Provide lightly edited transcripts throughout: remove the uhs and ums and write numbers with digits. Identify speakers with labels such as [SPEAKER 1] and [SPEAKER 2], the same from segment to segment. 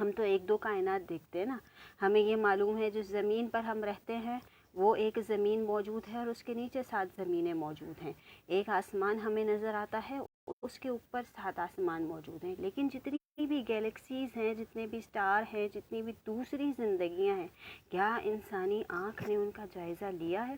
[SPEAKER 1] ہم تو ایک دو کائنات دیکھتے ہیں نا، ہمیں یہ معلوم ہے جو زمین پر ہم رہتے ہیں وہ ایک زمین موجود ہے اور اس کے نیچے 7 زمینیں موجود ہیں، ایک آسمان ہمیں نظر آتا ہے، اس کے اوپر 7 آسمان موجود ہیں، لیکن جتنی بھی گیلیکسیز ہیں، جتنے بھی سٹار ہیں، جتنی بھی دوسری زندگیاں ہیں، کیا انسانی آنکھ نے ان کا جائزہ لیا ہے؟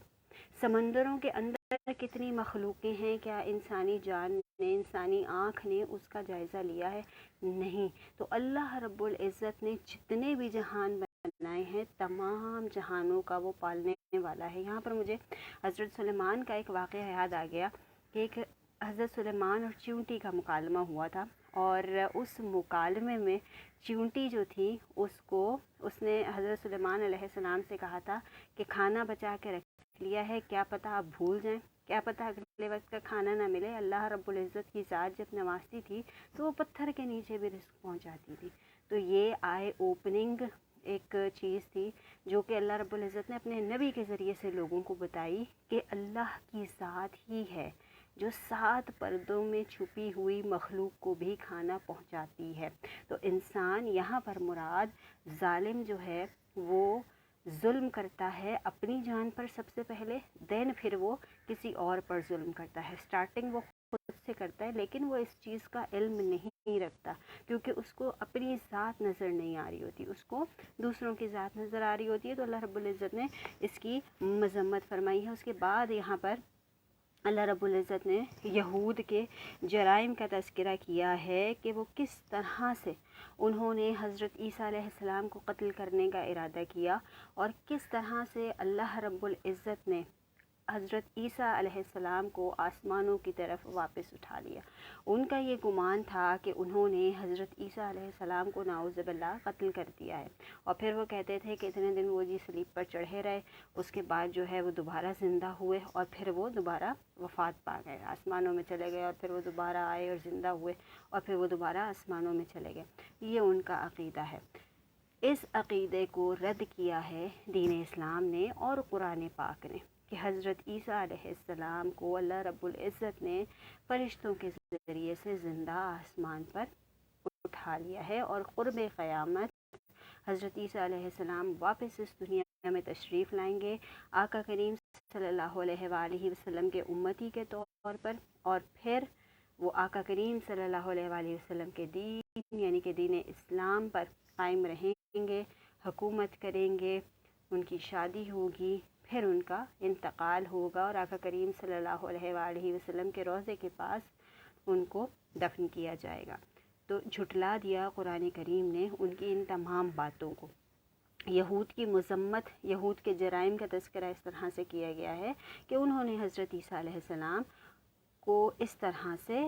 [SPEAKER 1] سمندروں کے اندر کتنی مخلوقیں ہیں، کیا انسانی جان نے، انسانی آنکھ نے اس کا جائزہ لیا ہے؟ نہیں۔ تو اللہ رب العزت نے جتنے بھی جہان بنائے ہیں تمام جہانوں کا وہ پالنے والا ہے۔ یہاں پر مجھے حضرت سلیمان کا ایک واقعہ یاد آ گیا کہ ایک حضرت سلیمان اور چیونٹی کا مکالمہ ہوا تھا، اور اس مکالمے میں چیونٹی جو تھی اس نے حضرت سلیمان علیہ السلام سے کہا تھا کہ کھانا بچا کے رکھ لیا ہے، کیا پتہ آپ بھول جائیں، کیا پتہ اگلے وقت کا کھانا نہ ملے۔ اللہ رب العزت کی ذات جب نوازتی تھی تو وہ پتھر کے نیچے بھی رزق پہنچاتی تھی۔ تو یہ آئی اوپننگ ایک چیز تھی جو کہ اللہ رب العزت نے اپنے نبی کے ذریعے سے لوگوں کو بتائی کہ اللہ کی ذات ہی ہے جو 7 پردوں میں چھپی ہوئی مخلوق کو بھی کھانا پہنچاتی ہے۔ تو انسان یہاں پر مراد ظالم جو ہے وہ ظلم کرتا ہے اپنی جان پر سب سے پہلے، دین پھر وہ کسی اور پر ظلم کرتا ہے۔ سٹارٹنگ وہ خود سے کرتا ہے لیکن وہ اس چیز کا علم نہیں رکھتا کیونکہ اس کو اپنی ذات نظر نہیں آ رہی ہوتی، اس کو دوسروں کی ذات نظر آ رہی ہوتی ہے۔ تو اللہ رب العزت نے اس کی مذمت فرمائی ہے۔ اس کے بعد یہاں پر اللہ رب العزت نے یہود کے جرائم کا تذکرہ کیا ہے کہ وہ کس طرح سے انہوں نے حضرت عیسیٰ علیہ السلام کو قتل کرنے کا ارادہ کیا، اور کس طرح سے اللہ رب العزت نے حضرت عیسیٰ علیہ السلام کو آسمانوں کی طرف واپس اٹھا لیا۔ ان کا یہ گمان تھا کہ انہوں نے حضرت عیسیٰ علیہ السلام کو نعوذ باللہ قتل کر دیا ہے، اور پھر وہ کہتے تھے کہ اتنے دن وہ صلیب پر چڑھے رہے، اس کے بعد جو ہے وہ دوبارہ زندہ ہوئے اور پھر وہ دوبارہ وفات پا گئے، آسمانوں میں چلے گئے، اور پھر وہ دوبارہ آئے اور زندہ ہوئے اور پھر وہ دوبارہ آسمانوں میں چلے گئے۔ یہ ان کا عقیدہ ہے۔ اس عقیدے کو رد کیا ہے دین اسلام نے اور قرآن پاک نے کہ حضرت عیسیٰ علیہ السلام کو اللہ رب العزت نے فرشتوں کے ذریعے سے زندہ آسمان پر اٹھا لیا ہے، اور قرب قیامت حضرت عیسیٰ علیہ السلام واپس اس دنیا میں تشریف لائیں گے آقا کریم صلی اللہ علیہ وآلہ وسلم کے امتی کے طور پر، اور پھر وہ آقا کریم صلی اللہ علیہ وآلہ وسلم کے دین یعنی کہ دین اسلام پر قائم رہیں گے، حکومت کریں گے، ان کی شادی ہوگی، پھر ان کا انتقال ہوگا اور آقا کریم صلی اللہ علیہ وآلہ وسلم کے روضے کے پاس ان کو دفن کیا جائے گا۔ تو جھٹلا دیا قرآن کریم نے ان کی ان تمام باتوں کو۔ یہود کی مذمت، یہود کے جرائم کا تذکرہ اس طرح سے کیا گیا ہے کہ انہوں نے حضرت عیسیٰ علیہ السلام کو اس طرح سے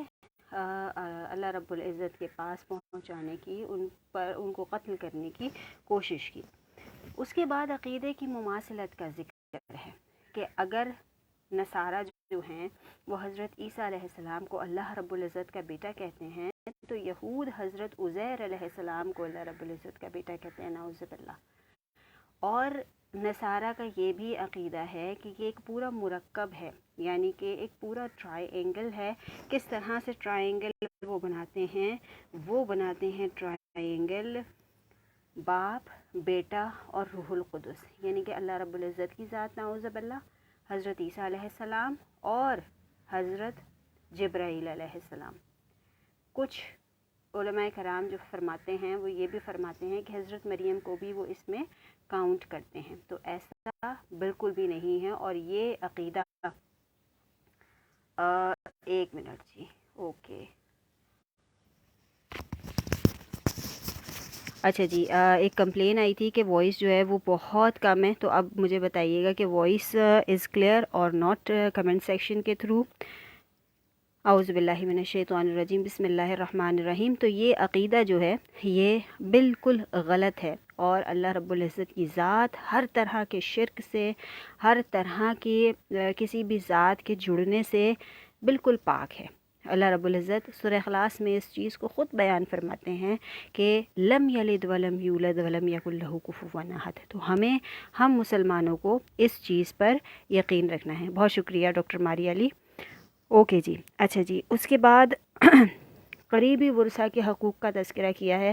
[SPEAKER 1] اللہ رب العزت کے پاس پہنچانے کی، ان کو قتل کرنے کی کوشش کی۔ اس کے بعد عقیدے کی مماثلت کا ذکر ہے کہ اگر نصارہ جو ہیں وہ حضرت عیسیٰ علیہ السلام کو اللہ رب العزت کا بیٹا کہتے ہیں، تو یہود حضرت عزیر علیہ السلام کو اللہ رب العزت کا بیٹا کہتے ہیں، نعوذ باللہ۔ اور نصارہ کا یہ بھی عقیدہ ہے کہ یہ ایک پورا مرکب ہے، یعنی کہ ایک پورا ٹرائی اینگل ہے۔ کس طرح سے ٹرائی اینگل وہ بناتے ہیں ٹرائی اینگل باپ، بیٹا اور روح القدس، یعنی کہ اللہ رب العزت کی ذات نعوذ باللہ، حضرت عیسیٰ علیہ السلام اور حضرت جبرائیل علیہ السلام۔ کچھ علماء کرام جو فرماتے ہیں وہ یہ بھی فرماتے ہیں کہ حضرت مریم کو بھی وہ اس میں کاؤنٹ کرتے ہیں، تو ایسا بالکل بھی نہیں ہے۔ اور یہ عقیدہ ایک منٹ جی، اوکے، اچھا جی، ایک کمپلین آئی تھی کہ وائس جو ہے وہ بہت کم ہے، تو اب مجھے بتائیے گا کہ وائس از کلیئر اور ناٹ کمنٹ سیکشن کے تھرو۔ اعوذ باللہ من الشیطان الرجیم، بسم اللہ الرحمن الرحیم۔ تو یہ عقیدہ جو ہے یہ بالکل غلط ہے، اور اللہ رب العزت کی ذات ہر طرح کے شرک سے، ہر طرح کی کسی بھی ذات کے جڑنے سے بالکل پاک ہے۔ اللہ رب العزت سورہ اخلاص میں اس چیز کو خود بیان فرماتے ہیں کہ لم یلد ولم یولد ولم یکن لہ کفوا احد۔ تو ہم مسلمانوں کو اس چیز پر یقین رکھنا ہے۔ بہت شکریہ ڈاکٹر ماری علی۔ اوکے جی، اچھا جی، اس کے بعد قریبی ورثہ کے حقوق کا تذکرہ کیا ہے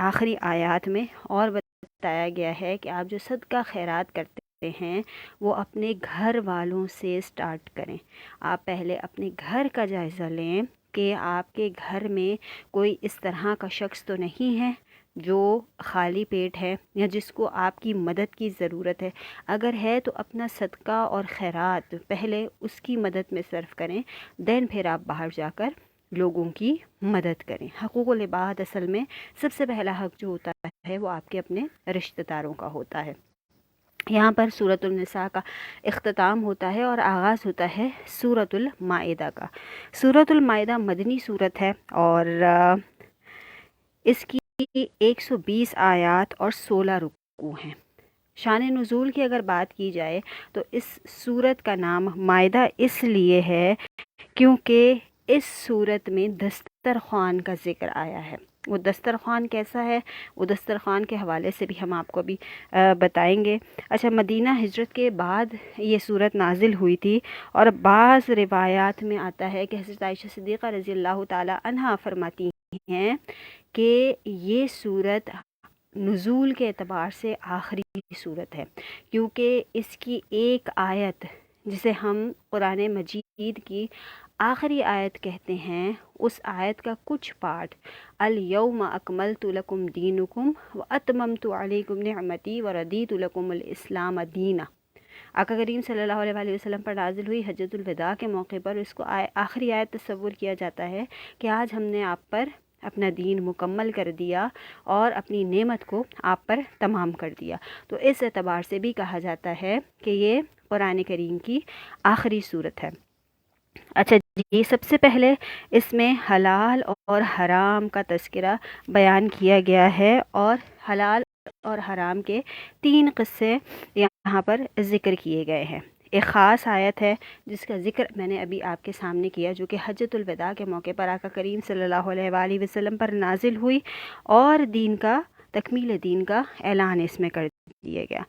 [SPEAKER 1] آخری آیات میں اور بتایا گیا ہے کہ آپ جو صدقہ خیرات کرتے ہیں وہ اپنے گھر والوں سے سٹارٹ کریں. آپ پہلے اپنے گھر کا جائزہ لیں کہ آپ کے گھر میں کوئی اس طرح کا شخص تو نہیں ہے جو خالی پیٹ ہے یا جس کو آپ کی مدد کی ضرورت ہے. اگر ہے تو اپنا صدقہ اور خیرات پہلے اس کی مدد میں صرف کریں، دین پھر آپ باہر جا کر لوگوں کی مدد کریں. حقوق العباد اصل میں سب سے پہلا حق جو ہوتا ہے وہ آپ کے اپنے رشتہ داروں کا ہوتا ہے. یہاں پر سورۃ النساء کا اختتام ہوتا ہے اور آغاز ہوتا ہے سورۃ المائدہ کا. سورۃ المائدہ مدنی سورت ہے اور اس کی 120 آیات اور 16 رکوع ہیں. شان نزول کی اگر بات کی جائے تو اس سورت کا نام مائدہ اس لیے ہے کیونکہ اس سورت میں دسترخوان کا ذکر آیا ہے. وہ دسترخوان کیسا ہے وہ دسترخوان کے حوالے سے بھی ہم آپ کو ابھی بتائیں گے. اچھا، مدینہ ہجرت کے بعد یہ سورت نازل ہوئی تھی اور بعض روایات میں آتا ہے کہ حضرت عائشہ صدیقہ رضی اللہ تعالی عنہا فرماتی ہیں کہ یہ سورت نزول کے اعتبار سے آخری سورت ہے کیونکہ اس کی ایک آیت جسے ہم قرآن مجید کی آخری آیت کہتے ہیں، اس آیت کا کچھ پارٹ الیوم اکملت لکم دینکم واتممت علیکم نعمتی وردیت لکم الاسلام دینا، آقا کریم صلی اللہ علیہ وآلہ وسلم پر نازل ہوئی حجۃ الوداع کے موقع پر اس کو آخری آیت تصور کیا جاتا ہے کہ آج ہم نے آپ پر اپنا دین مکمل کر دیا اور اپنی نعمت کو آپ پر تمام کر دیا. تو اس اعتبار سے بھی کہا جاتا ہے کہ یہ قرآن کریم کی آخری صورت ہے. اچھا جی، سب سے پہلے اس میں حلال اور حرام کا تذکرہ بیان کیا گیا ہے اور حلال اور حرام کے 3 قصے یہاں پر ذکر کیے گئے ہیں. ایک خاص آیت ہے جس کا ذکر میں نے ابھی آپ کے سامنے کیا جو کہ حجۃ الوداع کے موقع پر آقا کریم صلی اللہ علیہ وآلہ وسلم پر نازل ہوئی اور تکمیل دین کا اعلان اس میں کر دیا گیا.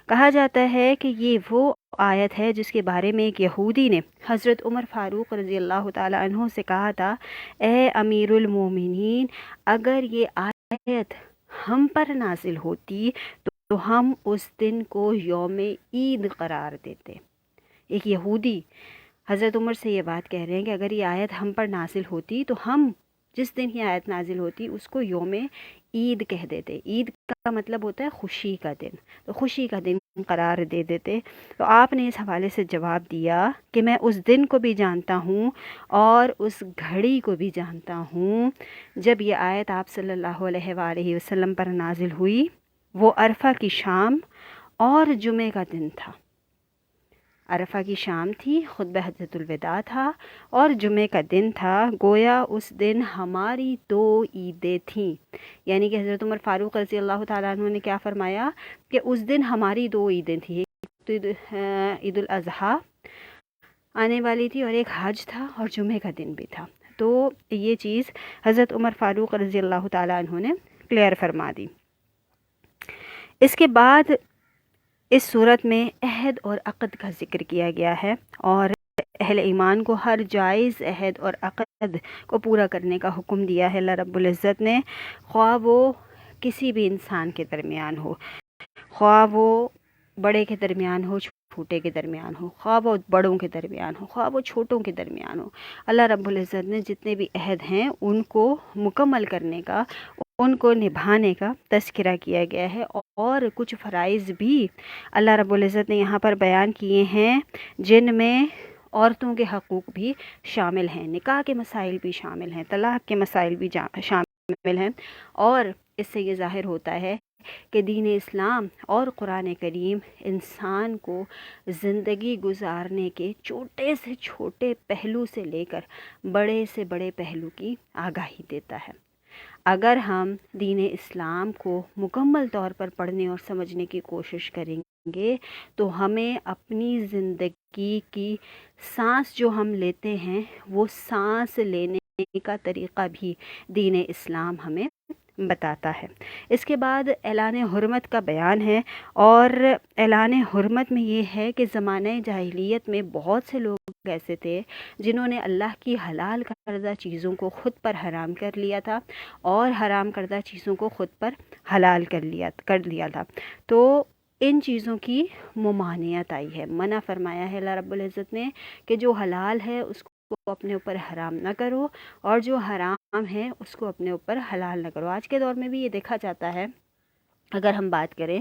[SPEAKER 1] کہا جاتا ہے کہ یہ وہ آیت ہے جس کے بارے میں ایک یہودی نے حضرت عمر فاروق رضی اللہ تعالی عنہ سے کہا تھا، اے امیر المومنین، اگر یہ آیت ہم پر نازل ہوتی تو ہم اس دن کو یوم عید قرار دیتے. ایک یہودی حضرت عمر سے یہ بات کہہ رہے ہیں کہ اگر یہ آیت ہم پر نازل ہوتی تو ہم جس دن یہ آیت نازل ہوتی اس کو یوم عید کہہ دیتے. عید کا مطلب ہوتا ہے خوشی کا دن، تو خوشی کا دن قرار دے دیتے. تو آپ نے اس حوالے سے جواب دیا کہ میں اس دن کو بھی جانتا ہوں اور اس گھڑی کو بھی جانتا ہوں جب یہ آیت آپ صلی اللہ علیہ وآلہ وسلم پر نازل ہوئی. وہ عرفہ کی شام اور جمعہ کا دن تھا. عرفہ کی شام تھی، خطبہ حجۃ الوداع تھا اور جمعے کا دن تھا. گویا اس دن ہماری 2 عیدیں تھیں. یعنی کہ حضرت عمر فاروق رضی اللہ تعالیٰ عنہ نے کیا فرمایا کہ اس دن ہماری 2 عیدیں تھیں. ایک تو عید الاضحیٰ آنے والی تھی اور ایک حج تھا اور جمعے کا دن بھی تھا. تو یہ چیز حضرت عمر فاروق رضی اللہ تعالیٰ عنہ نے کلیئر فرما دی. اس کے بعد اس صورت میں عہد اور عقد کا ذکر کیا گیا ہے اور اہل ایمان کو ہر جائز عہد اور عقد کو پورا کرنے کا حکم دیا ہے اللہ رب العزت نے، خواہ وہ کسی بھی انسان کے درمیان ہو، خواہ وہ بڑے کے درمیان ہو، چھوٹے کے درمیان ہو، خواہ وہ بڑوں کے درمیان ہو، خواہ وہ چھوٹوں کے درمیان ہو. اللہ رب العزت نے جتنے بھی عہد ہیں ان کو مکمل کرنے کا، ان کو نبھانے کا تذکرہ کیا گیا ہے اور کچھ فرائض بھی اللہ رب العزت نے یہاں پر بیان کیے ہیں جن میں عورتوں کے حقوق بھی شامل ہیں، نکاح کے مسائل بھی شامل ہیں، طلاق کے مسائل بھی شامل ہیں. اور اس سے یہ ظاہر ہوتا ہے کہ دین اسلام اور قرآن کریم انسان کو زندگی گزارنے کے چھوٹے سے چھوٹے پہلو سے لے کر بڑے سے بڑے پہلو کی آگاہی دیتا ہے. اگر ہم دین اسلام کو مکمل طور پر پڑھنے اور سمجھنے کی کوشش کریں گے تو ہمیں اپنی زندگی کی سانس جو ہم لیتے ہیں وہ سانس لینے کا طریقہ بھی دین اسلام ہمیں بتاتا ہے۔ اس کے بعد اعلان حرمت کا بیان ہے، اور اعلان حرمت میں یہ ہے کہ زمانہ جاہلیت میں بہت سے لوگ ایسے تھے جنہوں نے اللہ کی حلال کردہ چیزوں کو خود پر حرام کر لیا تھا، اور حرام کردہ چیزوں کو خود پر حلال کر لیا تھا۔ تو ان چیزوں کی ممانعت آئی ہے، منع فرمایا ہے اللہ رب العزت نے کہ جو حلال ہے اس کو اپنے اوپر حرام نہ کرو، اور جو حرام ہے اس کو اپنے اوپر حلال نہ کرو۔ آج کے دور میں بھی یہ دیکھا جاتا ہے، اگر ہم بات کریں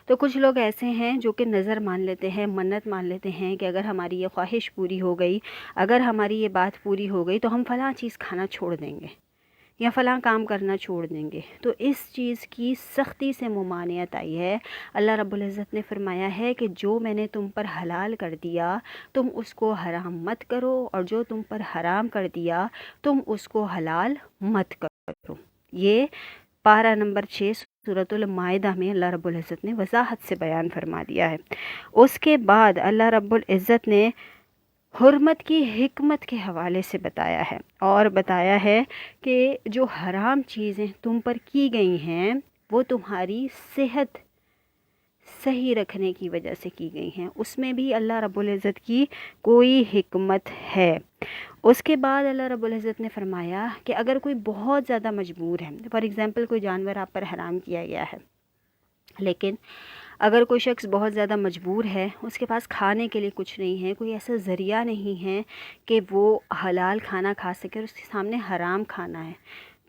[SPEAKER 1] تو کچھ لوگ ایسے ہیں جو کہ نظر مان لیتے ہیں، منت مان لیتے ہیں کہ اگر ہماری یہ خواہش پوری ہو گئی، اگر ہماری یہ بات پوری ہو گئی تو ہم فلاں چیز کھانا چھوڑ دیں گے یا فلاں کام کرنا چھوڑ دیں گے۔ تو اس چیز کی سختی سے ممانعت آئی ہے۔ اللہ رب العزت نے فرمایا ہے کہ جو میں نے تم پر حلال کر دیا تم اس کو حرام مت کرو، اور جو تم پر حرام کر دیا تم اس کو حلال مت کرو۔ یہ پارہ نمبر 6 سورۃ المائدہ میں اللہ رب العزت نے وضاحت سے بیان فرما دیا ہے۔ اس کے بعد اللہ رب العزت نے حرمت کی حکمت کے حوالے سے بتایا ہے، اور بتایا ہے کہ جو حرام چیزیں تم پر کی گئی ہیں وہ تمہاری صحت صحیح رکھنے کی وجہ سے کی گئی ہیں، اس میں بھی اللہ رب العزت کی کوئی حکمت ہے۔ اس کے بعد اللہ رب العزت نے فرمایا کہ اگر کوئی بہت زیادہ مجبور ہے، فار ایگزامپل کوئی جانور آپ پر حرام کیا گیا ہے، لیکن اگر کوئی شخص بہت زیادہ مجبور ہے، اس کے پاس کھانے کے لیے کچھ نہیں ہے، کوئی ایسا ذریعہ نہیں ہے کہ وہ حلال کھانا کھا سکے اور اس کے سامنے حرام کھانا ہے،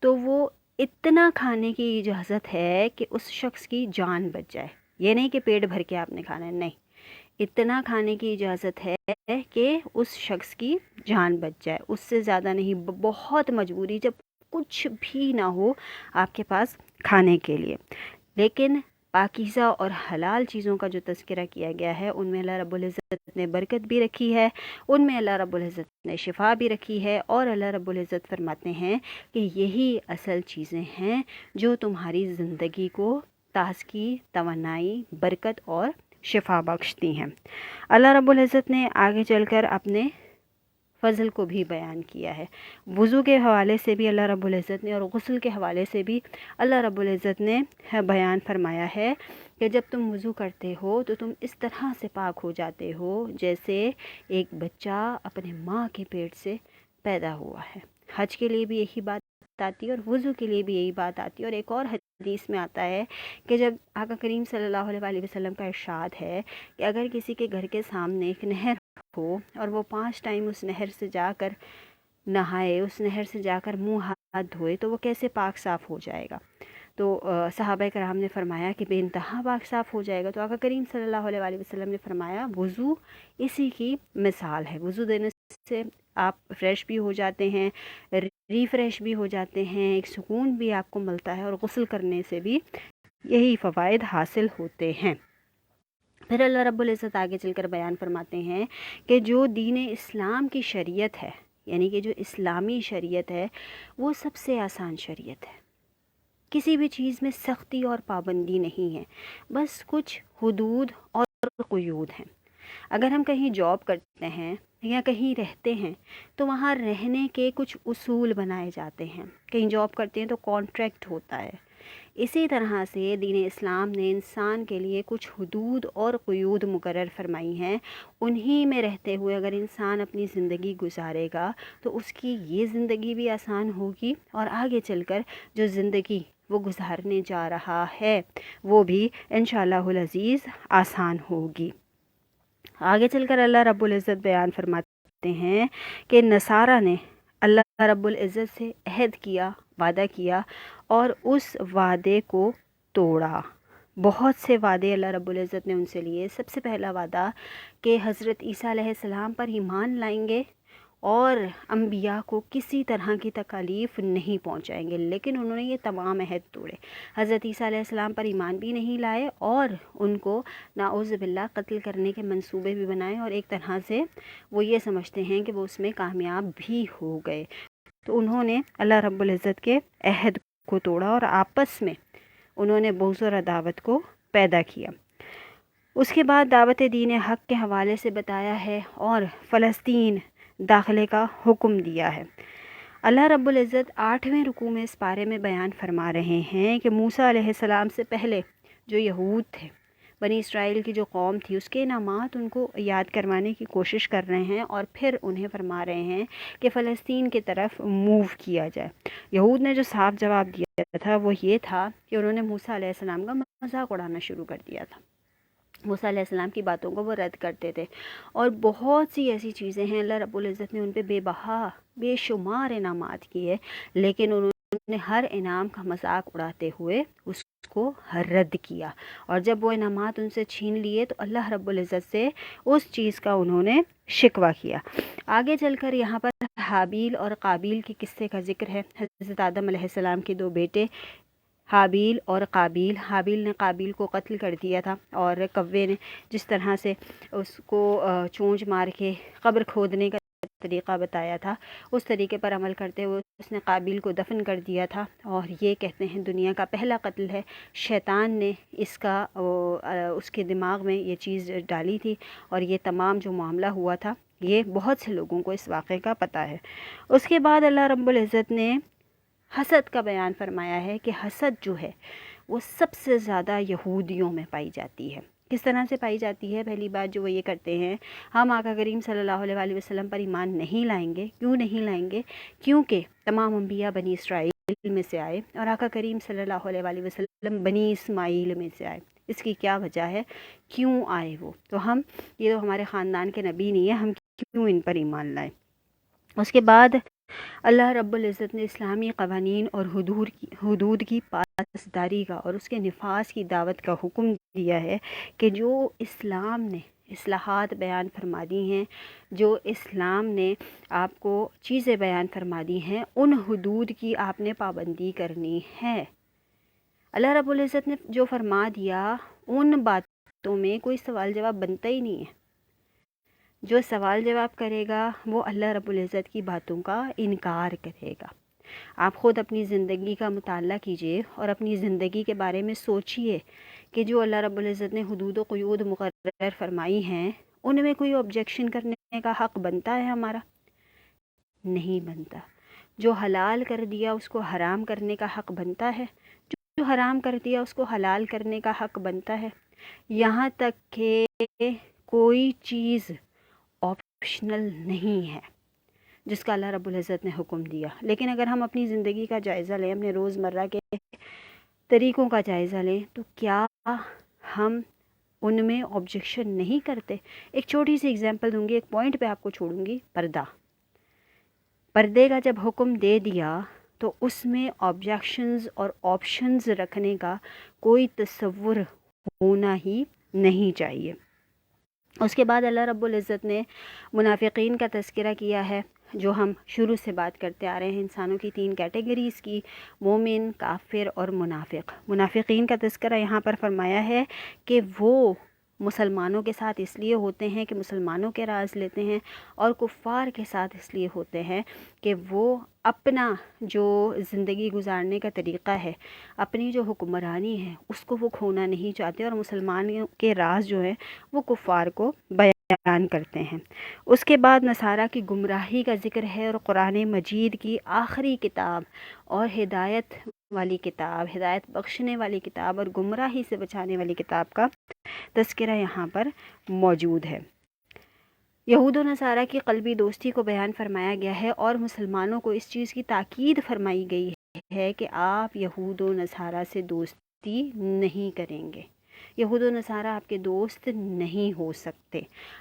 [SPEAKER 1] تو وہ اتنا کھانے کی اجازت ہے کہ اس شخص کی جان بچ جائے۔ یہ نہیں کہ پیٹ بھر کے آپ نے کھانا ہے، نہیں، اتنا کھانے کی اجازت ہے کہ اس شخص کی جان بچ جائے، اس سے زیادہ نہیں۔ بہت مجبوری، جب کچھ بھی نہ ہو آپ کے پاس کھانے کے لیے۔ لیکن پاکیزہ اور حلال چیزوں کا جو تذکرہ کیا گیا ہے ان میں اللہ رب العزت نے برکت بھی رکھی ہے، ان میں اللہ رب العزت نے شفا بھی رکھی ہے، اور اللہ رب العزت فرماتے ہیں کہ یہی اصل چیزیں ہیں جو تمہاری زندگی کو تازگی، توانائی، برکت اور شفا بخشتی ہیں۔ اللہ رب العزت نے آگے چل کر اپنے فضل کو بھی بیان کیا ہے۔ وضو کے حوالے سے بھی اللہ رب العزت نے، اور غسل کے حوالے سے بھی اللہ رب العزت نے بیان فرمایا ہے کہ جب تم وضو کرتے ہو تو تم اس طرح سے پاک ہو جاتے ہو جیسے ایک بچہ اپنے ماں کے پیٹ سے پیدا ہوا ہے۔ حج کے لیے بھی یہی بات آتی ہے اور وضو کے لیے بھی یہی بات آتی ہے۔ اور ایک اور حدیث میں آتا ہے کہ جب آقا کریم صلی اللہ علیہ وسلم کا ارشاد ہے کہ اگر کسی کے گھر کے سامنے ایک نہر ہو اور وہ 5 ٹائم اس نہر سے جا کر نہائے، اس نہر سے جا کر منہ ہاتھ دھوئے، تو وہ کیسے پاک صاف ہو جائے گا؟ تو صحابہ کرام نے فرمایا کہ بے انتہا پاک صاف ہو جائے گا۔ تو آقا کریم صلی اللہ علیہ وسلم نے فرمایا وضو اسی کی مثال ہے۔ وضو دینے سے آپ فریش بھی ہو جاتے ہیں، ریفریش بھی ہو جاتے ہیں، ایک سکون بھی آپ کو ملتا ہے، اور غسل کرنے سے بھی یہی فوائد حاصل ہوتے ہیں۔ پھر اللہ رب العزت آگے چل کر بیان فرماتے ہیں کہ جو دین اسلام کی شریعت ہے، یعنی کہ جو اسلامی شریعت ہے، وہ سب سے آسان شریعت ہے۔ کسی بھی چیز میں سختی اور پابندی نہیں ہے، بس کچھ حدود اور قیود ہیں۔ اگر ہم کہیں جاب کرتے ہیں یا کہیں رہتے ہیں تو وہاں رہنے کے کچھ اصول بنائے جاتے ہیں۔ کہیں جاب کرتے ہیں تو کانٹریکٹ ہوتا ہے۔ اسی طرح سے دین اسلام نے انسان کے لیے کچھ حدود اور قیود مقرر فرمائی ہیں۔ انہی میں رہتے ہوئے اگر انسان اپنی زندگی گزارے گا تو اس کی یہ زندگی بھی آسان ہوگی، اور آگے چل کر جو زندگی وہ گزارنے جا رہا ہے وہ بھی انشاءاللہ العزیز آسان ہوگی۔ آگے چل کر اللہ رب العزت بیان فرماتے ہیں کہ نصارہ نے اللہ رب العزت سے عہد کیا، وعدہ کیا، اور اس وعدے کو توڑا۔ بہت سے وعدے اللہ رب العزت نے ان سے لیے۔ سب سے پہلا وعدہ کہ حضرت عیسیٰ علیہ السلام پر ایمان لائیں گے اور انبیاء کو کسی طرح کی تکالیف نہیں پہنچائیں گے، لیکن انہوں نے یہ تمام عہد توڑے۔ حضرت عیسیٰ علیہ السلام پر ایمان بھی نہیں لائے، اور ان کو نعوذ باللہ قتل کرنے کے منصوبے بھی بنائے، اور ایک طرح سے وہ یہ سمجھتے ہیں کہ وہ اس میں کامیاب بھی ہو گئے۔ تو انہوں نے اللہ رب العزت کے عہد کو توڑا، اور آپس میں انہوں نے بغض اور عداوت کو پیدا کیا۔ اس کے بعد دعوت دین حق کے حوالے سے بتایا ہے، اور فلسطین داخلے کا حکم دیا ہے۔ اللہ رب العزت 8ویں رکوع میں اس پارے میں بیان فرما رہے ہیں کہ موسیٰ علیہ السلام سے پہلے جو یہود تھے، بنی اسرائیل کی جو قوم تھی، اس کے انعامات ان کو یاد کروانے کی کوشش کر رہے ہیں، اور پھر انہیں فرما رہے ہیں کہ فلسطین کی طرف موو کیا جائے۔ یہود نے جو صاف جواب دیا تھا وہ یہ تھا کہ انہوں نے موسیٰ علیہ السلام کا مذاق اڑانا شروع کر دیا تھا، موسیٰ علیہ السلام کی باتوں کو وہ رد کرتے تھے، اور بہت سی ایسی چیزیں ہیں اللہ رب العزت نے ان پہ بے بہا بے شمار انعامات کیے، لیکن انہوں نے ہر انعام کا مذاق اڑاتے ہوئے اس کو رد کیا، اور جب وہ انعامات ان سے چھین لیے تو اللہ رب العزت سے اس چیز کا انہوں نے شکوہ کیا۔ آگے چل کر یہاں پر حابیل اور قابیل کے قصے کا ذکر ہے۔ حضرت آدم علیہ السلام کے 2 بیٹے حابیل اور قابیل، حابیل نے قابیل کو قتل کر دیا تھا، اور کوے نے جس طرح سے اس کو چونچ مار کے قبر کھودنے کا طریقہ بتایا تھا، اس طریقے پر عمل کرتے ہوئے اس نے قابیل کو دفن کر دیا تھا، اور یہ کہتے ہیں دنیا کا پہلا قتل ہے۔ شیطان نے اس کے دماغ میں یہ چیز ڈالی تھی، اور یہ تمام جو معاملہ ہوا تھا یہ بہت سے لوگوں کو اس واقعے کا پتہ ہے۔ اس کے بعد اللہ رب العزت نے حسد کا بیان فرمایا ہے کہ حسد جو ہے وہ سب سے زیادہ یہودیوں میں پائی جاتی ہے۔ کس طرح سے پائی جاتی ہے؟ پہلی بات جو وہ یہ کرتے ہیں، ہم آقا کریم صلی اللہ علیہ وآلہ وسلم پر ایمان نہیں لائیں گے۔ کیوں نہیں لائیں گے؟ کیونکہ تمام انبیاء بنی اسرائیل میں سے آئے، اور آقا کریم صلی اللہ علیہ وآلہ وسلم بنی اسماعیل میں سے آئے۔ اس کی کیا وجہ ہے؟ کیوں آئے وہ؟ تو ہم یہ تو ہمارے خاندان کے نبی نہیں ہیں، ہم کیوں ان پر ایمان لائیں؟ اس کے بعد اللہ رب العزت نے اسلامی قوانین اور حدود کی پاسداری کا اور اس کے نفاذ کی دعوت کا حکم دیا ہے کہ جو اسلام نے اصلاحات بیان فرما دی ہیں، جو اسلام نے آپ کو چیزیں بیان فرما دی ہیں، ان حدود کی آپ نے پابندی کرنی ہے۔ اللہ رب العزت نے جو فرما دیا ان باتوں میں کوئی سوال جواب بنتا ہی نہیں ہے۔ جو سوال جواب کرے گا وہ اللہ رب العزت کی باتوں کا انکار کرے گا۔ آپ خود اپنی زندگی کا مطالعہ کیجئے اور اپنی زندگی کے بارے میں سوچئے کہ جو اللہ رب العزت نے حدود و قیود مقرر فرمائی ہیں ان میں کوئی آبجیکشن کرنے کا حق بنتا ہے ہمارا؟ نہیں بنتا۔ جو حلال کر دیا اس کو حرام کرنے کا حق بنتا ہے؟ جو حرام کر دیا اس کو حلال کرنے کا حق بنتا ہے؟ یہاں تک کہ کوئی چیز آپشنل نہیں ہے جس کا اللہ رب العزت نے حکم دیا۔ لیکن اگر ہم اپنی زندگی کا جائزہ لیں، اپنے روزمرہ کے طریقوں کا جائزہ لیں، تو کیا ہم ان میں آبجیکشن نہیں کرتے؟ ایک چھوٹی سی اگزامپل دوں گی، ایک پوائنٹ پہ آپ کو چھوڑوں گی۔ پردے کا جب حکم دے دیا تو اس میں آبجیکشنز اور آپشنز رکھنے کا کوئی تصور ہونا ہی نہیں چاہیے۔ اس کے بعد اللہ رب العزت نے منافقین کا تذکرہ کیا ہے، جو ہم شروع سے بات کرتے آ رہے ہیں، انسانوں کی 3 کیٹیگریز کی، مومن، کافر اور منافق۔ منافقین کا تذکرہ یہاں پر فرمایا ہے کہ وہ مسلمانوں کے ساتھ اس لیے ہوتے ہیں کہ مسلمانوں کے راز لیتے ہیں، اور کفار کے ساتھ اس لیے ہوتے ہیں کہ وہ اپنا جو زندگی گزارنے کا طریقہ ہے، اپنی جو حکمرانی ہے، اس کو وہ کھونا نہیں چاہتے، اور مسلمانوں کے راز جو ہیں وہ کفار کو بیان کرتے ہیں۔ اس کے بعد نصارہ کی گمراہی کا ذکر ہے، اور قرآن مجید کی آخری کتاب اور ہدایت والی کتاب، ہدایت بخشنے والی کتاب اور گمراہی سے بچانے والی کتاب کا تذکرہ یہاں پر موجود ہے۔ یہود و نصارہ کی قلبی دوستی کو بیان فرمایا گیا ہے، اور مسلمانوں کو اس چیز کی تاکید فرمائی گئی ہے کہ آپ یہود و نصارہ سے دوستی نہیں کریں گے۔ یہود و نصارہ آپ کے دوست نہیں ہو سکتے،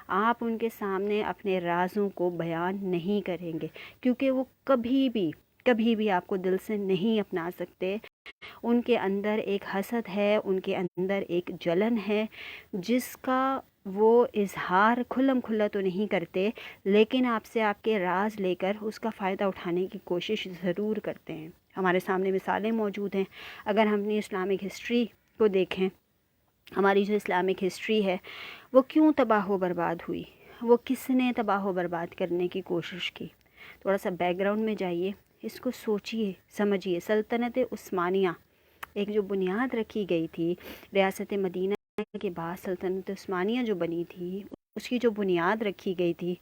[SPEAKER 1] آپ ان کے سامنے اپنے رازوں کو بیان نہیں کریں گے، کیونکہ وہ کبھی بھی آپ کو دل سے نہیں اپنا سکتے۔ ان کے اندر ایک حسد ہے، ان کے اندر ایک جلن ہے، جس کا وہ اظہار کھلم کھلا تو نہیں کرتے، لیکن آپ سے آپ کے راز لے کر اس کا فائدہ اٹھانے کی کوشش ضرور کرتے ہیں۔ ہمارے سامنے مثالیں موجود ہیں۔ اگر ہم اپنی اسلامک ہسٹری کو دیکھیں، ہماری جو اسلامک ہسٹری ہے وہ کیوں تباہ و برباد ہوئی، وہ کس نے تباہ و برباد کرنے کی کوشش کی؟ تھوڑا سا بیک گراؤنڈ میں جائیے، اس کو سوچئے سمجھیے۔ سلطنت عثمانیہ ایک جو بنیاد رکھی گئی تھی ریاست مدینہ کے بعد، سلطنت عثمانیہ جو بنی تھی، اس کی جو بنیاد رکھی گئی تھی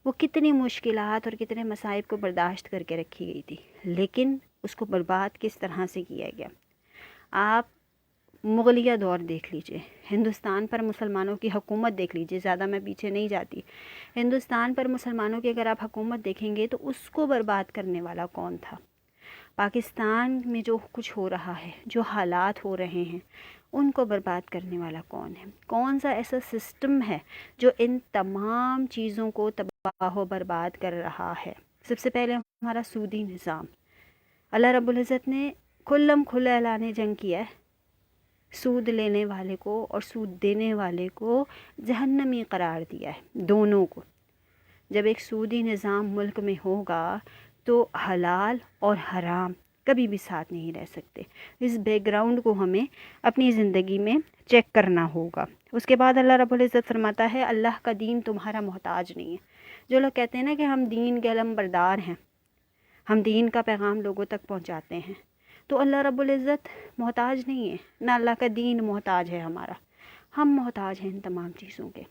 [SPEAKER 1] وہ کتنی مشکلات اور کتنے مصائب کو برداشت کر کے رکھی گئی تھی، لیکن اس کو برباد کس طرح سے کیا گیا۔ آپ مغلیہ دور دیکھ لیجئے، ہندوستان پر مسلمانوں کی حکومت دیکھ لیجئے، زیادہ میں پیچھے نہیں جاتی، ہندوستان پر مسلمانوں کی اگر آپ حکومت دیکھیں گے تو اس کو برباد کرنے والا کون تھا؟ پاکستان میں جو کچھ ہو رہا ہے، جو حالات ہو رہے ہیں، ان کو برباد کرنے والا کون ہے؟ کون سا ایسا سسٹم ہے جو ان تمام چیزوں کو تباہ و برباد کر رہا ہے؟ سب سے پہلے ہمارا سودی نظام۔ اللہ رب العزت نے کھلم کھلا اعلان جنگ کیا ہے، سود لینے والے کو اور سود دینے والے کو جہنمی قرار دیا ہے، دونوں کو۔ جب ایک سودی نظام ملک میں ہوگا تو حلال اور حرام کبھی بھی ساتھ نہیں رہ سکتے۔ اس بیک گراؤنڈ کو ہمیں اپنی زندگی میں چیک کرنا ہوگا۔ اس کے بعد اللہ رب العزت فرماتا ہے اللہ کا دین تمہارا محتاج نہیں ہے۔ جو لوگ کہتے ہیں نا کہ ہم دین کے علم بردار ہیں، ہم دین کا پیغام لوگوں تک پہنچاتے ہیں، تو اللہ رب العزت محتاج نہیں ہے، نہ اللہ کا دین محتاج ہے ہمارا، ہم محتاج ہیں ان تمام چیزوں کے۔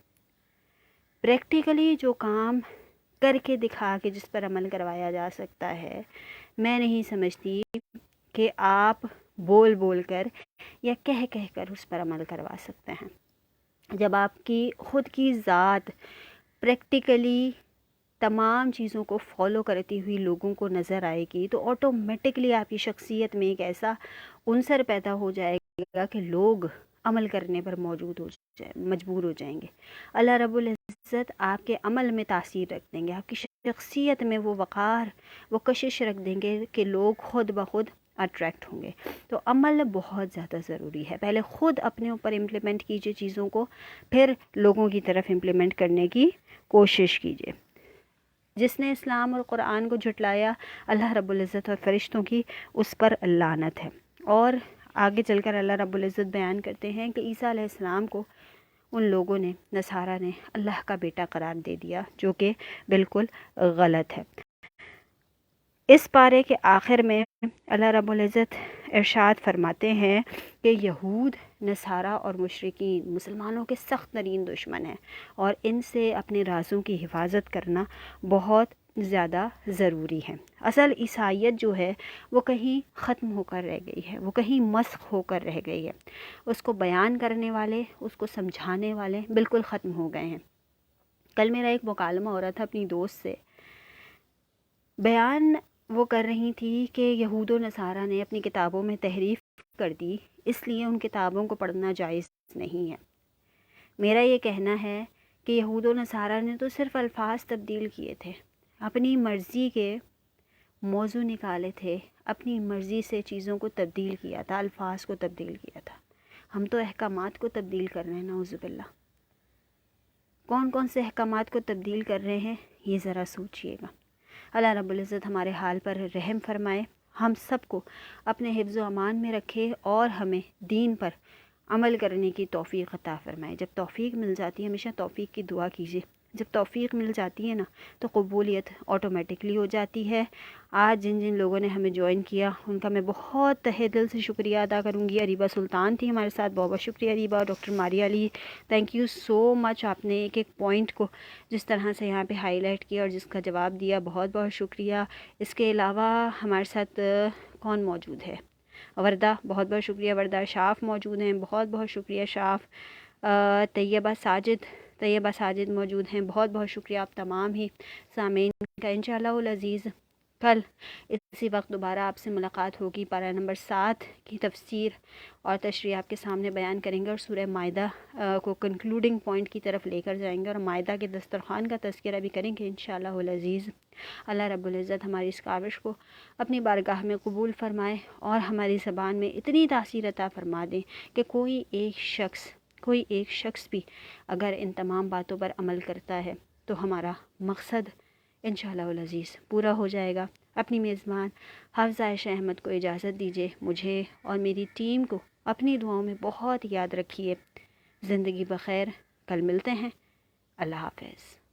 [SPEAKER 1] پریکٹیکلی جو کام کر کے دکھا کے جس پر عمل کروایا جا سکتا ہے، میں نہیں سمجھتی کہ آپ بول بول کر یا کہہ کر اس پر عمل کروا سکتے ہیں۔ جب آپ کی خود کی ذات پریکٹیکلی تمام چیزوں کو فالو کرتی ہوئی لوگوں کو نظر آئے گی تو آٹومیٹکلی آپ کی شخصیت میں ایک ایسا عنصر پیدا ہو جائے گا کہ لوگ عمل کرنے پر مجبور ہو جائیں گے۔ اللہ رب العزت آپ کے عمل میں تاثیر رکھ دیں گے، آپ کی شخصیت میں وہ وقار، وہ کشش رکھ دیں گے کہ لوگ خود بخود اٹریکٹ ہوں گے۔ تو عمل بہت زیادہ ضروری ہے۔ پہلے خود اپنے اوپر امپلیمنٹ کیجئے چیزوں کو، پھر لوگوں کی طرف امپلیمنٹ کرنے کی کوشش کیجئے۔ جس نے اسلام اور قرآن کو جھٹلایا، اللہ رب العزت اور فرشتوں کی اس پر لعنت ہے۔ اور آگے چل کر اللہ رب العزت بیان کرتے ہیں کہ عیسیٰ علیہ السلام کو ان لوگوں نے، نصارہ نے، اللہ کا بیٹا قرار دے دیا، جو کہ بالکل غلط ہے۔ اس پارے کے آخر میں اللہ رب العزت ارشاد فرماتے ہیں کہ یہود، نصارہ اور مشرکین مسلمانوں کے سخت ترین دشمن ہیں، اور ان سے اپنے رازوں کی حفاظت کرنا بہت زیادہ ضروری ہے۔ اصل عیسائیت جو ہے وہ کہیں ختم ہو کر رہ گئی ہے، وہ کہیں مسخ ہو کر رہ گئی ہے۔ اس کو بیان کرنے والے، اس کو سمجھانے والے بالکل ختم ہو گئے ہیں۔ کل میرا ایک مکالمہ ہو رہا تھا اپنی دوست سے، بیان وہ کر رہی تھی کہ یہود و نصارہ نے اپنی کتابوں میں تحریف کر دی، اس لیے ان کتابوں کو پڑھنا جائز نہیں ہے۔ میرا یہ کہنا ہے کہ یہود و نصارہ نے تو صرف الفاظ تبدیل کیے تھے، اپنی مرضی کے موضوع نکالے تھے، اپنی مرضی سے چیزوں کو تبدیل کیا تھا، الفاظ کو تبدیل کیا تھا۔ ہم تو احکامات کو تبدیل کر رہے ہیں، نعوذ باللہ۔ کون کون سے احکامات کو تبدیل کر رہے ہیں، یہ ذرا سوچئے گا۔ اللہ رب العزت ہمارے حال پر رحم فرمائے، ہم سب کو اپنے حفظ و امان میں رکھے اور ہمیں دین پر عمل کرنے کی توفیق عطا فرمائے۔ جب توفیق مل جاتی ہے، ہمیشہ توفیق کی دعا کیجیے، جب توفیق مل جاتی ہے نا تو قبولیت آٹومیٹکلی ہو جاتی ہے۔ آج جن جن لوگوں نے ہمیں جوائن کیا ان کا میں بہت تہہ دل سے شکریہ ادا کروں گی۔ اریبہ سلطان تھی ہمارے ساتھ، بہت بہت شکریہ Areeba. Doctor Maria Ali, thank you so much, آپ نے ایک ایک پوائنٹ کو جس طرح سے یہاں پہ ہائی لائٹ کیا اور جس کا جواب دیا، بہت بہت شکریہ۔ اس کے علاوہ ہمارے ساتھ کون موجود ہے؟ وردہ، بہت بہت شکریہ وردہ۔ شاف موجود ہیں، بہت بہت شکریہ شاف۔ طیبہ ساجد موجود ہیں، بہت بہت شکریہ آپ تمام ہی سامعین کا۔ انشاءاللہ العزیز کل اسی وقت دوبارہ آپ سے ملاقات ہوگی، پارہ نمبر 7 کی تفسیر اور تشریح آپ کے سامنے بیان کریں گے اور سورہ مائدہ کو کنکلوڈنگ پوائنٹ کی طرف لے کر جائیں گے اور مائدہ کے دسترخوان کا تذکرہ بھی کریں گے انشاءاللہ العزیز۔ اللہ رب العزت ہماری اس کاوش کو اپنی بارگاہ میں قبول فرمائے اور ہماری زبان میں اتنی تاثیر عطا فرما دیں کہ کوئی ایک شخص بھی اگر ان تمام باتوں پر عمل کرتا ہے تو ہمارا مقصد انشاءاللہ العزیز پورا ہو جائے گا۔ اپنی میزبان حافظہ عائشہ احمد کو اجازت دیجیے، مجھے اور میری ٹیم کو اپنی دعاؤں میں بہت یاد رکھیے۔ زندگی بخیر، کل ملتے ہیں، اللہ حافظ۔